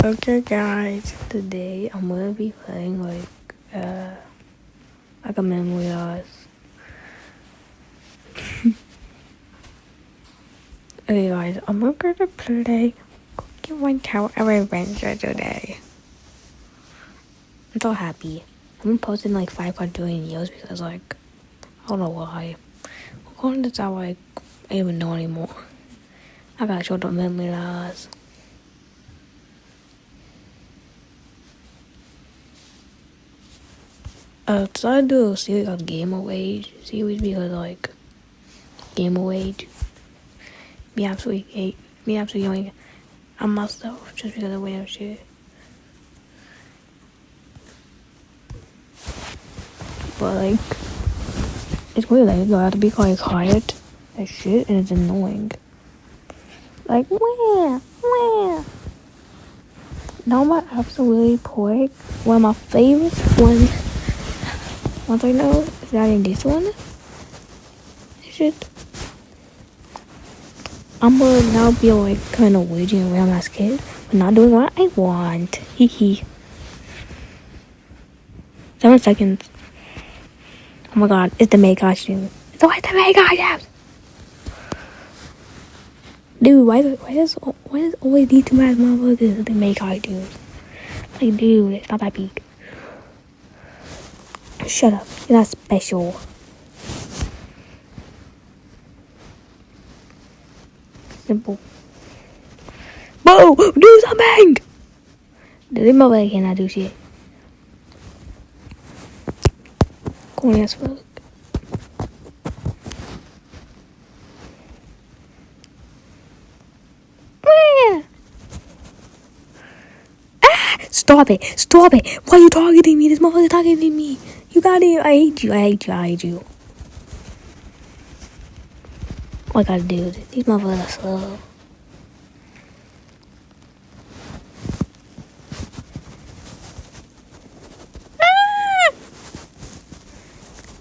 Okay guys, today I'm gonna be playing like a memory loss. Okay guys, I'm gonna play Cookie One Tower Adventure today. I'm so happy. I've been posting like 5 quadrillion videos because I don't know why. I'm going to tower I don't even know anymore. I gotta show the memory loss. Decided to do a series on Game of Age series because Game of Age. Me absolutely yelling at myself just because of weird shit. But it's weird, I have to be quiet as shit and it's annoying. Where? Now my absolutely pork. One of my favorite ones I know is that in this one. Shit. I'm gonna now be kind of waging around my kid, but not doing what I want. Hee. 7 seconds. Oh my god, it's the May costume. It's the May costume! Dude, why does always these two ass motherfuckers the May costumes? Dude, it's not that big. Shut up. You're not special. Simple. Bro, do something! This motherfucker cannot do shit. Corny as fuck. Stop it. Why are you targeting me? This motherfucker targeting me. You got it. I hate you. Oh my god, dude. These motherfuckers are slow.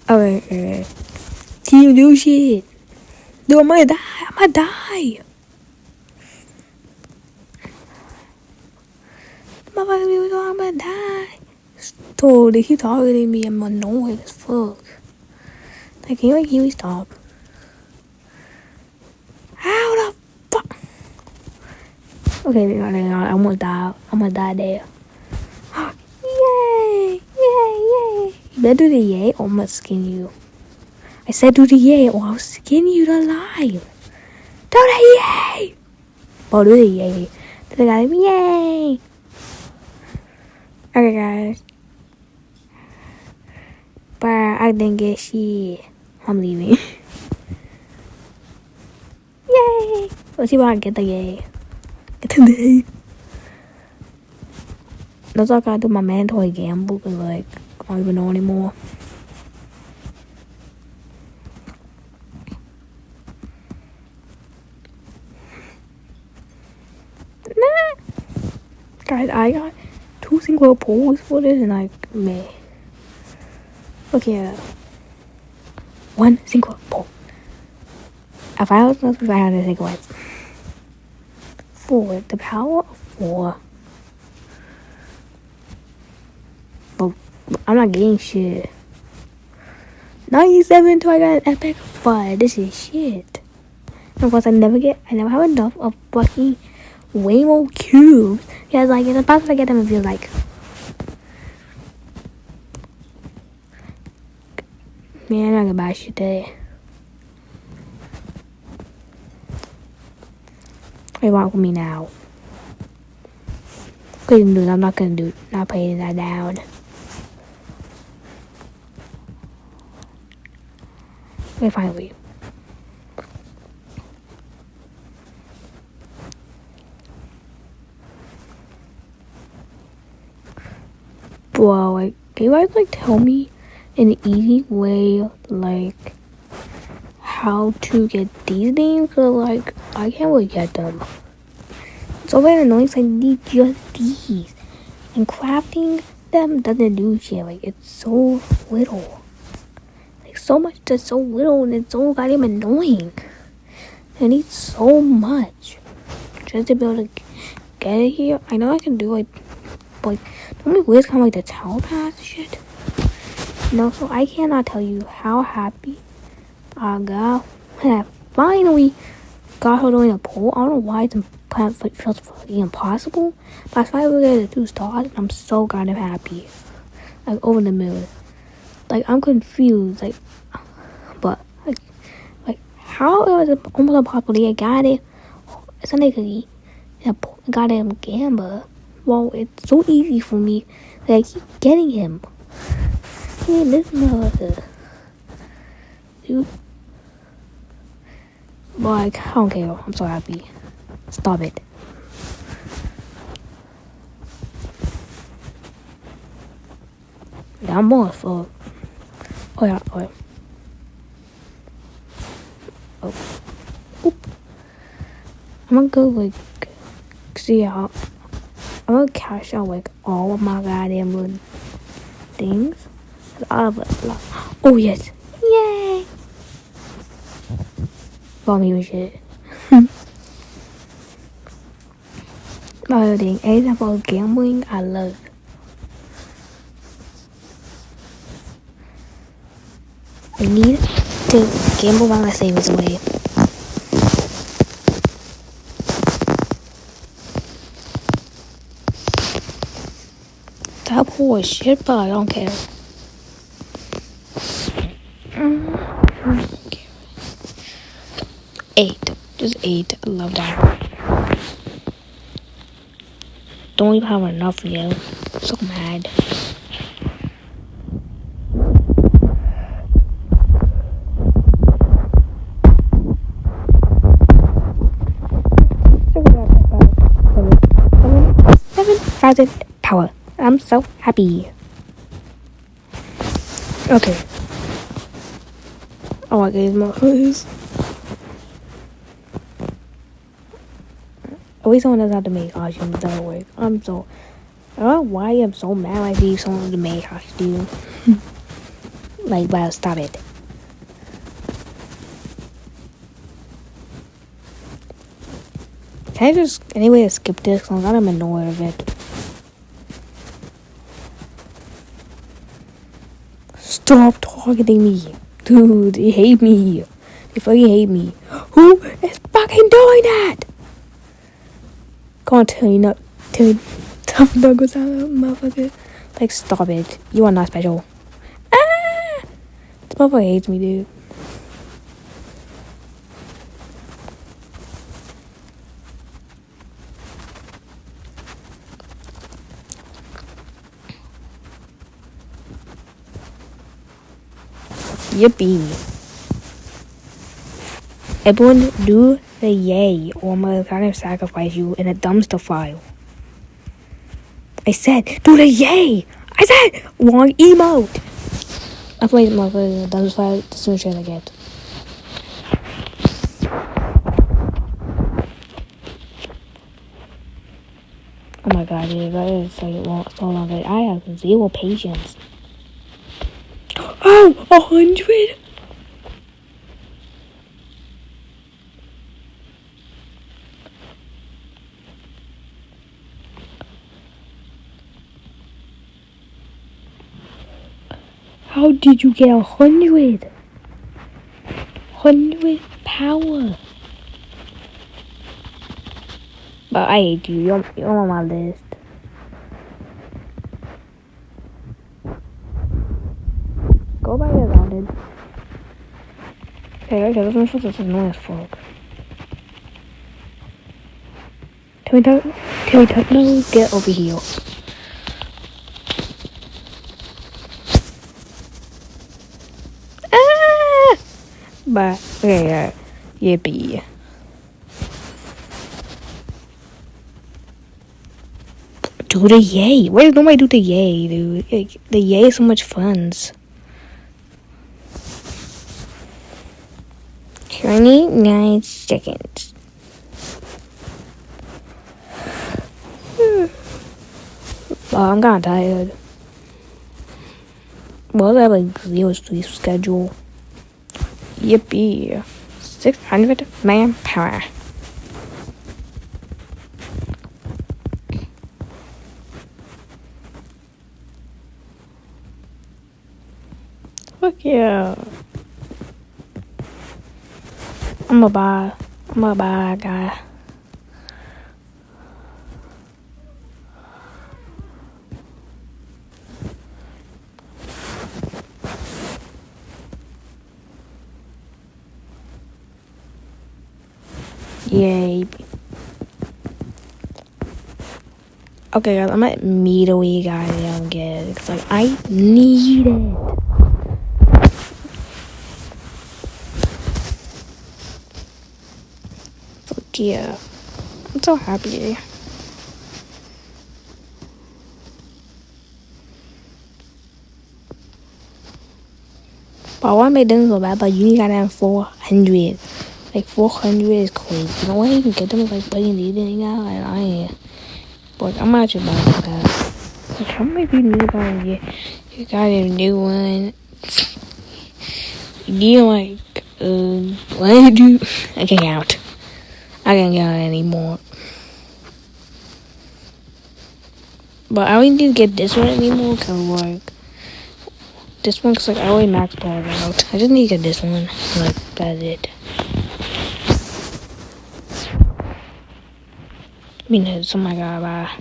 Alright. Team do shit. Dude, I'm gonna die. Motherfucker, I'm gonna die. Dude, they keep targeting me. I'm annoyed as fuck. Can you stop? How the fuck? Okay, I'm gonna die there. Yay! You better do the yay or I'm gonna skin you. I said do the yay or I'll skin you alive. Do the yay! Oh, do the yay. Do the guy, yay! Okay, guys. But I didn't get shit. I'm leaving. Yay! Let's see if I can get the yay. Get the yay. That's why I gotta do my mandatory gamble because I don't even know anymore. Guys, I got 2 single poles for this and meh. Okay, 1 single pole. If I was not 500 cigarettes. 4, the power of 4. But I'm not getting shit. 97 till I got an epic 5. This is shit. And of course, I never have enough of fucking rainbow cubes. Because it's about to get them and feel man, I'm not gonna buy shit today. What do you want with me now? Please do it. I'm not gonna do it. Not playing that down. Okay, finally. Bro, can you guys tell me an easy way how to get these names? Cause I can't really get them. It's so very annoying. I need just these, and crafting them doesn't do shit. It's so little. So much that's so little, and it's so goddamn annoying. I need so much just to be able to get it here. I know I can do like the only way is kind of like the telepath shit. So I cannot tell you how happy I got when I finally got her doing a poll. I don't know why it feels fucking impossible, but I finally get the 2 stars, and I'm so goddamn happy. Like, over the moon. Like, I'm confused. But how it was almost impossible. I got it. It's not like a goddamn gamba. Well, it's so easy for me that I keep getting him. Man, this motherfucker. Dude. Like, I don't care. I'm so happy. Stop it. Yeah, I'm more for. Oh, yeah. Oh. Oop. I'm gonna go, see how. I'm gonna cash out, all of my goddamn little things. Oh, yes. Yay! Bought me with shit. My other thing, anything about gambling, I love. I need to gamble my savings away. That poor shit, but I don't care. Just 8. I love that. Don't even have enough yet. So mad. Power. I'm so happy. Okay. Oh, I gave my face. At least someone knows how to make costumes that work. I don't know why I'm so mad I need someone to make costume. Wow, stop it. Can I just anyway skip this? I'm kind of annoyed of it. Stop targeting me. Dude, they hate me. They fucking hate me. Who is fucking doing that? Can't tell you tough nuggets out, motherfucker. Stop it. You are not special. This motherfucker hates me, dude. Yippee. Everyone do the yay, or I'm gonna kind of sacrifice you in a dumpster file. I said, do the yay! I said, wrong emote! I played my dumpster file, the sooner shit I get. Oh my god, dude, that is so long. I have 0 patience. Oh, 100! How did you get 100? 100 power. But I hate you. You're on my list. Go by your rounded. Okay, this one's supposed to be annoying as fuck. Can we talk? No, get over here. But okay, yippee. Do the yay. Why does nobody do the yay, dude? The yay is so much fun. 29 seconds. Oh, I'm kinda tired. Well, I have 0 sleep schedule. Yippee. 600 manpower. Fuck yeah. I'm a buy guy. Yay. Okay, guys, I'm at meet-a-wee guy. I don't get it. It's like, I need it. Fuck yeah. I'm so happy. But why am I doing so bad? But you gotta have 400. Like, 400 is crazy. You know why you can get them like putting anything out? And but I'm actually buying that. Like, how many people you gotta get? You got a new one. You like, what do I can't count. I can't count anymore. But I don't need to get this one anymore because, like, this one, cause like I already maxed all out. I just need to get this one. Like, that's it. I mean, it's, oh my god, bye.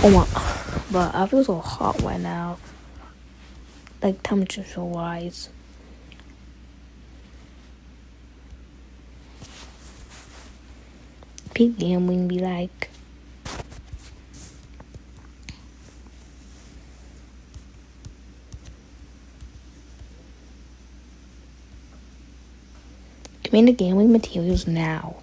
Oh my. But I feel so hot right now. Like, temperature wise. Peak gambling be like. Give me the gambling materials now.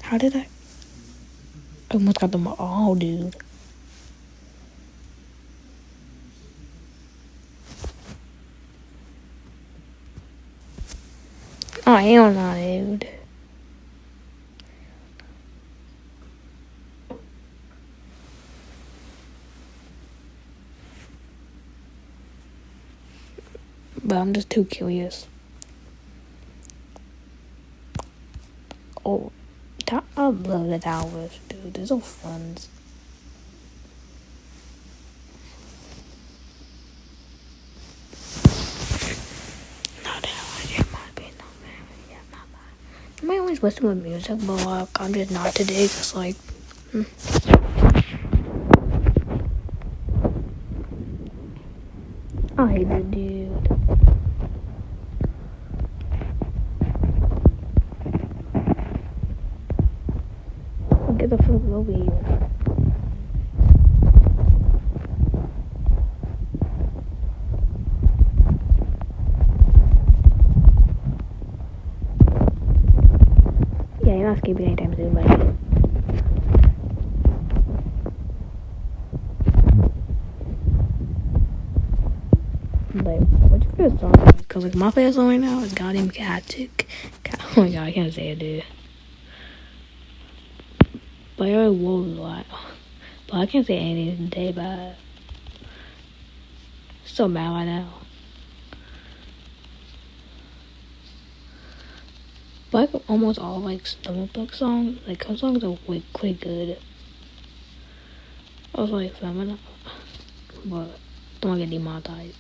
How did I almost got them all, dude. Oh, hell no, dude. But I'm just too curious. Oh, I love the towers, dude. They're so fun. I might always listen to music, but like, I'm just not today. Cause like, I hate that dude. Get the fuck over here. Yeah, you're not escaping anytime soon, buddy. Like, what's your favorite song? Cause like my favorite song right now is Goddamn Acoustic. Oh my god, I can't say it, dude. But I already wrote a lot. But I can't say anything today, but it's so bad right now. But like almost all like stomach bug songs, like some songs are quite good. I was like feminine, but don't get demonetized.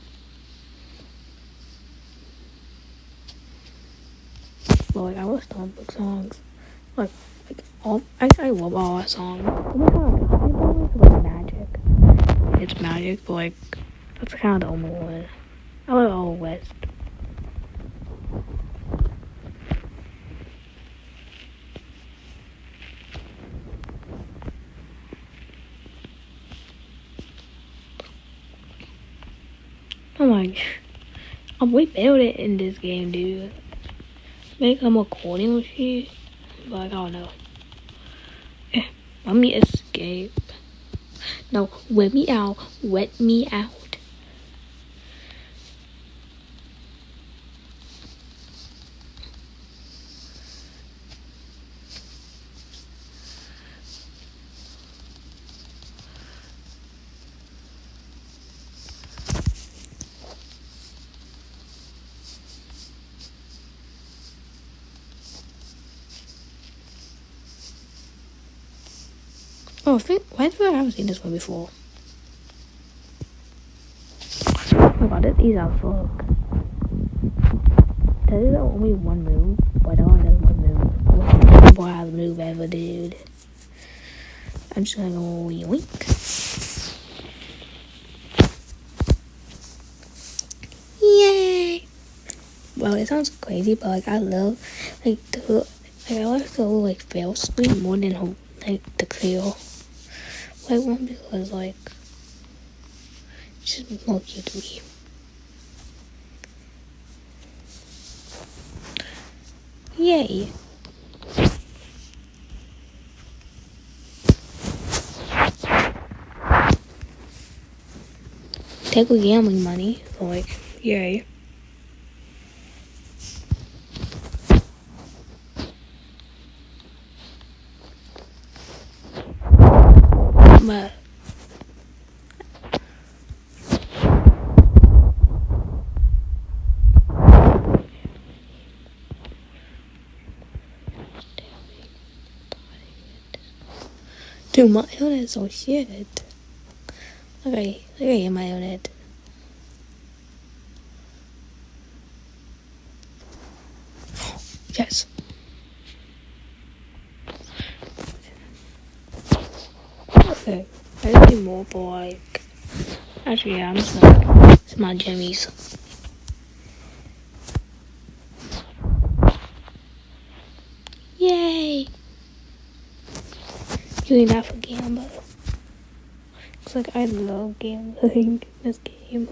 But like I love stomach bug songs, like all I love all that songs. Oh my god, it's like magic. It's magic, but like that's kind of the only one. I like all West. I'm like, I'm way better in this game, dude. Maybe I'm recording with shit, but like, I don't know. Let me escape. No, let me out. Let me out. Oh, why do I haven't seen this one before? Oh my god, these are fuck. That is only one move, but all does one move. Wild move ever, dude. I'm just gonna go yoink. Yay! Well, it sounds crazy, but like I love like I like the little like fail screen more than like the clear white one because like it's just more cute to me. Yay! Technically gambling money, so like yay. But dude, my internet's so shit. Okay, my internet. Yes. Okay, I just need more, but like actually, yeah, I'm just like it's my jimmies. Yay! Doing that for gambling. It's like I love gambling this game.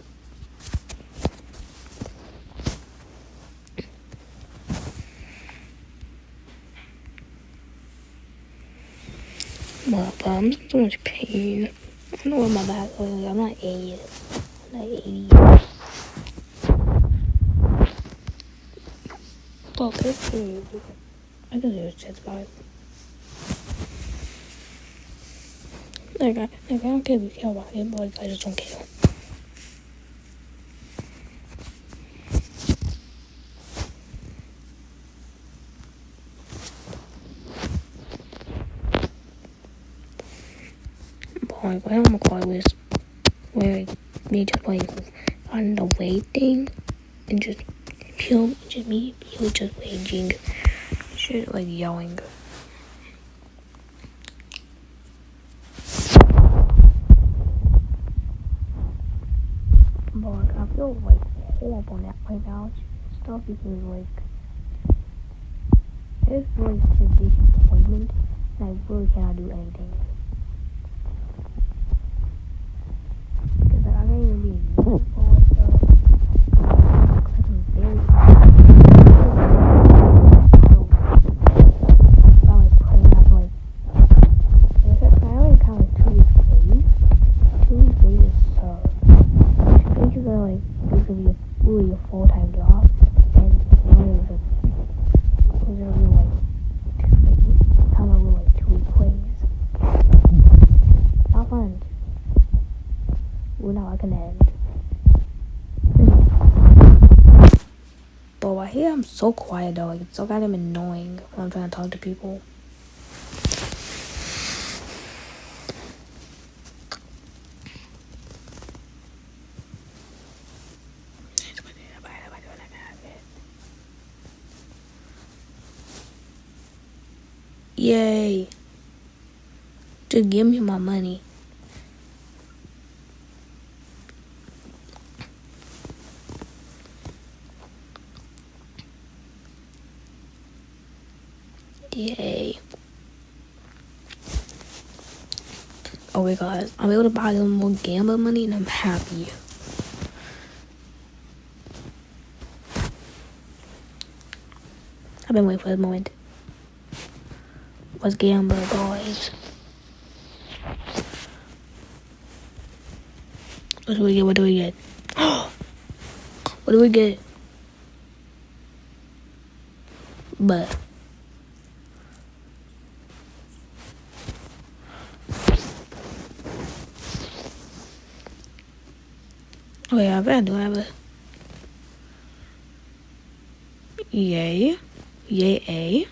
Well, but I'm in so much pain. I don't know where my back is. I'm not 80. I'm not 80. Well, this is. I can do this shit, guys. Like, I don't care if you care about it, but like, I just don't care. But like, what I'm gonna was where me just like on the weight thing and just me just raging, shit like yelling. But like, I feel like horrible right now. Stuff because like it's really a disappointment and I really cannot do anything. Because like, I can't even be useful for stuff. Like I'm very I only count like 2 weeks days. 2 weeks days is so. Things are like this could be really a full-time job, and it was really like time I really like 2 week plays. Not fun. We're not like an end. But right here I'm so quiet though, like it's so goddamn annoying when I'm trying to talk to people. Yay. Just give me my money. Yay. Oh my god, I'm able to buy them more gambling money and I'm happy. I've been waiting for this moment. Let's gamble, boys. What do we get? What do we get? What do we get? But oh yeah, I bet I do have it. Yay. Yay.